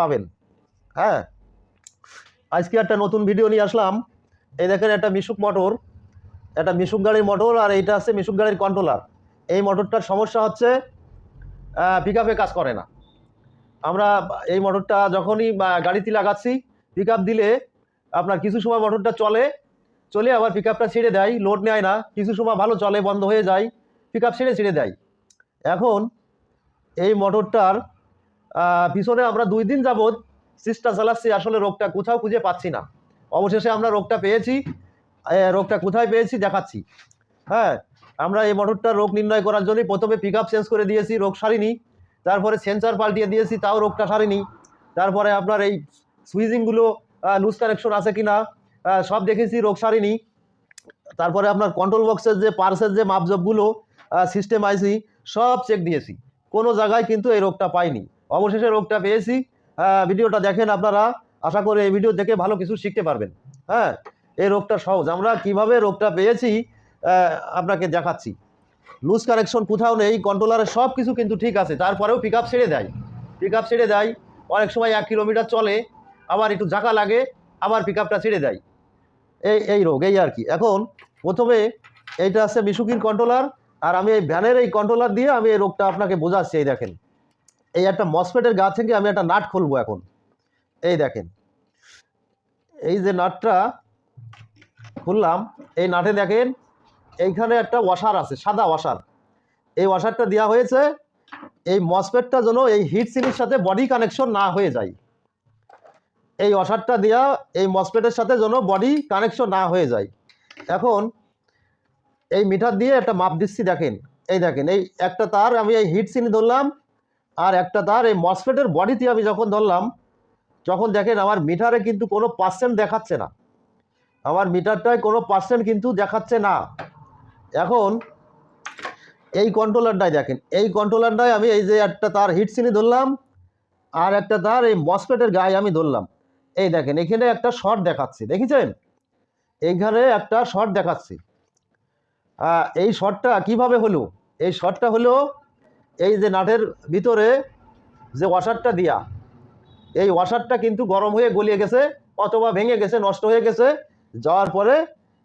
পাবেন। হ্যাঁ, আজকে একটা নতুন ভিডিও নিয়ে আসলাম। এই দেখেন একটা মিশুক মোটর, একটা মিশুক গাড়ির মোটর, আর এইটা আছে মিশুক গাড়ির কন্ট্রোলার। এই মোটরটার সমস্যা হচ্ছে পিক আপে কাজ করে না। আমরা এই মোটরটা যখনই গাড়িতে লাগাচ্ছি, পিক আপ দিলে আপনার কিছু সময় মোটরটা চলে আবার পিক আপটা ছেড়ে দেয়, লোড নেয় না, কিছু সময় ভালো চলে, বন্ধ হয়ে যায়, পিক আপ ছেড়ে দেয়। এখন এই মোটরটার পিছনে আমরা 2 দিন যাবৎ চেষ্টা চালাচ্ছি, আসলে রোগটা কোথাও খুঁজে পাচ্ছি না। অবশেষে আমরা রোগটা পেয়েছি। রোগটা কোথায় পেয়েছি দেখাচ্ছি। হ্যাঁ, আমরা এই মোটরটার রোগ নির্ণয় করার জন্য প্রথমে পিক আপ চেঞ্জ করে দিয়েছি, রোগ সারিনি। তারপরে সেন্সার পাল্টিয়ে দিয়েছি, তাও রোগটা সারিনি। তারপরে আপনার এই সুইচিংগুলো লুজ কানেকশন আছে কিনা সব দেখেছি, রোগ সারিনি। তারপরে আপনার কন্ট্রোল বক্সের যে পার্সের যে মাপজবগুলো, সিস্টেম আইসি সব চেক দিয়েছি, কোনো জায়গায় কিন্তু এই রোগটা পাইনি। অবশেষে রোগটা পেয়েছি। ভিডিওটা দেখেন আপনারা, আশা করি এই ভিডিও দেখে ভালো কিছু শিখতে পারবেন। হ্যাঁ, এই রোগটা সহজ, আমরা কিভাবে রোগটা পেয়েছি আপনাকে দেখাচ্ছি। লুজ কানেকশন কোথাও নেই, কন্ট্রোলারের সব কিছু কিন্তু ঠিক আছে, তারপরেও পিক আপ ছেড়ে দেয়। অনেক সময় 1 কিলোমিটার চলে, আবার একটু ঝাঁকা লাগে, আবার পিক আপটা ছেড়ে দেয়। এই রোগ, এই আর কি। এখন প্রথমে এইটা আছে মিশুকির কন্ট্রোলার, আর আমি এই ভ্যানের এই কন্ট্রোলার দিয়ে আমি এই রোগটা আপনাকে বোঝাচ্ছি। এই দেখেন, এই একটা মসফেটের গা থেকে আমি একটা নাট খুলবো এখন। এই দেখেন, এই যে নাটটা খুললাম, এই নাটে দেখেন এইখানে একটা ওয়াশার আছে, সাদা ওয়াশার। এই ওয়াশারটা দেওয়া হয়েছে এই মসফেটটা যেন এই হিট সিনের সাথে বডি কানেকশন না হয়ে যায়। এই ওয়াশারটা দেওয়া এই মসফেটের সাথে যেন বডি কানেকশন না হয়ে যায়। এখন এই মিটার দিয়ে একটা মাপ দিচ্ছি, দেখেন। এই দেখেন, এই একটা তার আমি এই হিট সিনে ধরলাম, আর একটা তার এই মসফেটের বডিতে আমি যখন ধরলাম, যখন দেখেন আমার মিটারে কিন্তু কোনো পার্সেন্ট দেখাচ্ছে না, আমার মিটারটায় কোনো পার্সেন্ট কিন্তু দেখাচ্ছে না। এখন এই কন্ট্রোলারটাই দেখেন, এই কন্ট্রোলারটায় আমি এই যে একটা তার হিট সিনে ধরলাম, আর একটা তার এই মসফেটের গায়ে আমি ধরলাম। এই দেখেন, এখানে একটা শর্ট দেখাচ্ছে, দেখেছেন? এইখানে একটা শর্ট দেখাচ্ছে। এই শর্টটা কিভাবে হলো? এই শর্টটা হলো এই যে নাটের ভিতরে যে ওয়াশারটা দিয়া, এই ওয়াশারটা কিন্তু গরম হয়ে গলিয়ে গেছে, অথবা ভেঙে গেছে, নষ্ট হয়ে গেছে। যাওয়ার পরে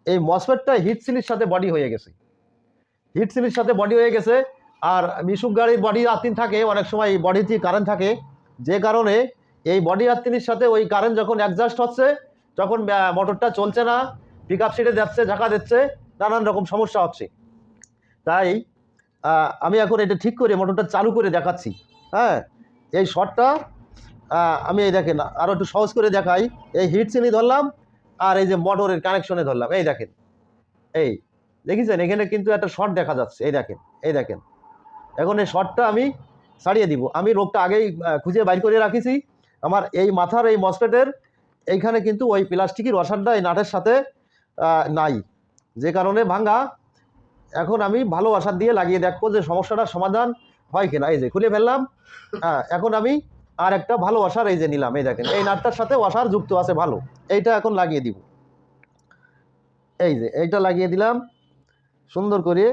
এই মসফেটটা হিট সিলির সাথে বডি হয়ে গেছে। আর মিশুক গাড়ির বডি আর্থিং থাকে, অনেক সময় এই বডিতে কারেন্ট থাকে, যে কারণে এই বডি আর্থিংয়ের সাথে ওই কারেন্ট যখন অ্যাডজাস্ট হচ্ছে, তখন মোটরটা চলছে না, পিক আপ ছেড়ে যাচ্ছে, ঝাঁকা দিচ্ছে, নানান রকম সমস্যা হচ্ছে। তাই আমি এখন এটা ঠিক করে মোটরটা চালু করে দেখাচ্ছি। হ্যাঁ, এই শর্টটা আমি এই দেখেন আরও একটু সহজ করে দেখাই। এই হিট সিনি ধরলাম, আর এই যে মোটরের কানেকশনে ধরলাম। এই দেখেন, এই দেখেছেন, এখানে কিন্তু একটা শর্ট দেখা যাচ্ছে। এই দেখেন, এখন এই শর্টটা আমি ছাড়িয়ে দিব। আমি রোগটা আগেই খুঁজে বাইর করে রাখিছি। আমার এই মাথার এই মসফেটের এইখানে কিন্তু ওই প্লাস্টিকের ওয়াশারটা এই নাটের সাথে নাই, যে কারণে ভাঙা। এখন আমি ভালো ওয়াশার দিয়ে লাগিয়ে দেখবো যে সমস্যাটার সমাধান হয় কিনা। এই যে খুলে ফেললাম। এখন আমি আর একটা ভালো ওয়াশার এই যে নিলাম। এই দেখেন, এই নাটটার সাথে ওয়াশার যুক্ত আছে ভালো, এইটা এখন লাগিয়ে দিব। এই যে এইটা লাগিয়ে দিলাম সুন্দর করে,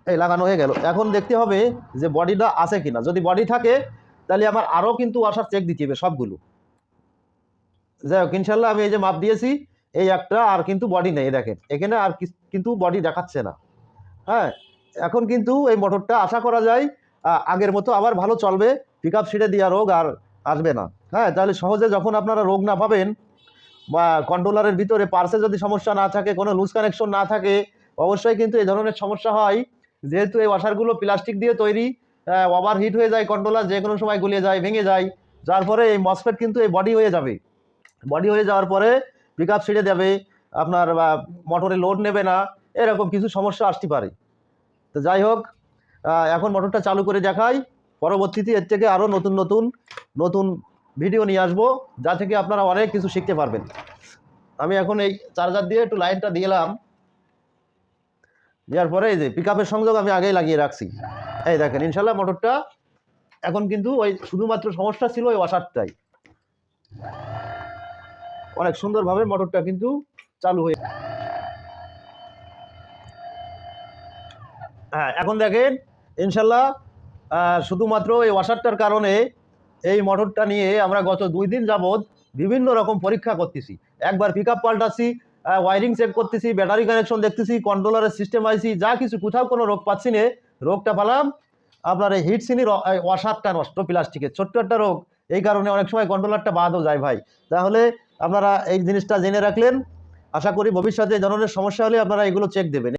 এই লাগানো হয়ে গেল। এখন দেখতে হবে যে বডিটা আছে কিনা। যদি বডি থাকে তাহলে আমার আরও কিন্তু ওয়াশার চেক দিতে হবে সবগুলো। যাই হোক, ইনশাল্লাহ আমি এই যে মাপ দিয়েছি, এই একটা, আর কিন্তু বডি নেই। দেখেন, এখানে আর কিন্তু বডি দেখাচ্ছে না। হ্যাঁ, এখন কিন্তু এই মোটরটা আশা করা যায় আগের মতো আবার ভালো চলবে, পিক আপ ছেড়ে দেওয়া রোগ আর আসবে না। হ্যাঁ, তাহলে সহজে যখন আপনারা রোগ না পাবেন, বা কন্ট্রোলারের ভিতরে পার্সে যদি সমস্যা না থাকে, কোনো লুজ কানেকশন না থাকে, অবশ্যই কিন্তু এই ধরনের সমস্যা হয়। যেহেতু এই ওয়াশারগুলো প্লাস্টিক দিয়ে তৈরি, ওভার হিট হয়ে যায়, কন্ট্রোলার যে কোনো সময় গলিয়ে যায়, ভেঙে যায়, যার ফলে এই মসফেট কিন্তু এই বডি হয়ে যাবে। বডি হয়ে যাওয়ার পরে পিক আপ ছেড়ে দেবে, আপনার মোটরে লোড নেবে না, এরকম কিছু সমস্যা আসতে পারে। তো যাই হোক, এখন মোটরটা চালু করে দেখাই। পরবর্তীতে এর থেকে আরও নতুন ভিডিও নিয়ে আসবো, যা থেকে আপনারা অনেক কিছু শিখতে পারবেন। আমি এখন এই চার্জার দিয়ে একটু লাইনটা দিলাম, দেওয়ার পরে এই যে পিক আপের সংযোগ আমি আগেই লাগিয়ে রাখছি। এই দেখেন, ইনশাল্লাহ মোটরটা এখন কিন্তু ওই শুধুমাত্র সমস্যা ছিল ওই ওয়াশারটাই, অনেক সুন্দরভাবে মোটরটা কিন্তু চালু হয়ে। হ্যাঁ, এখন দেখেন ইনশাল্লাহ শুধুমাত্র এই ওয়াশারটার কারণে এই মোটরটা নিয়ে আমরা গত 2 দিন যাবৎ বিভিন্ন রকম পরীক্ষা করতেছি। একবার পিক আপ পাল্টাচ্ছি, ওয়ারিং চেক করতেছি, ব্যাটারি কানেকশন দেখতেছি, কন্ট্রোলারের সিস্টেম আইসি, যা কিছু, কোথাও কোনো রোগ পাচ্ছি না। রোগটা পেলাম আপনার এই হিট সিনির ওয়াশারটা নষ্ট, প্লাস্টিকের ছোট্ট একটা রোগ। এই কারণে অনেক সময় কন্ট্রোলারটা বাদও যায় ভাই। তাহলে আপনারা এই জিনিসটা জেনে রাখলেন। আশা করি ভবিষ্যতে এই ধরনের সমস্যা হলে আপনারা এগুলো চেক দেবেন।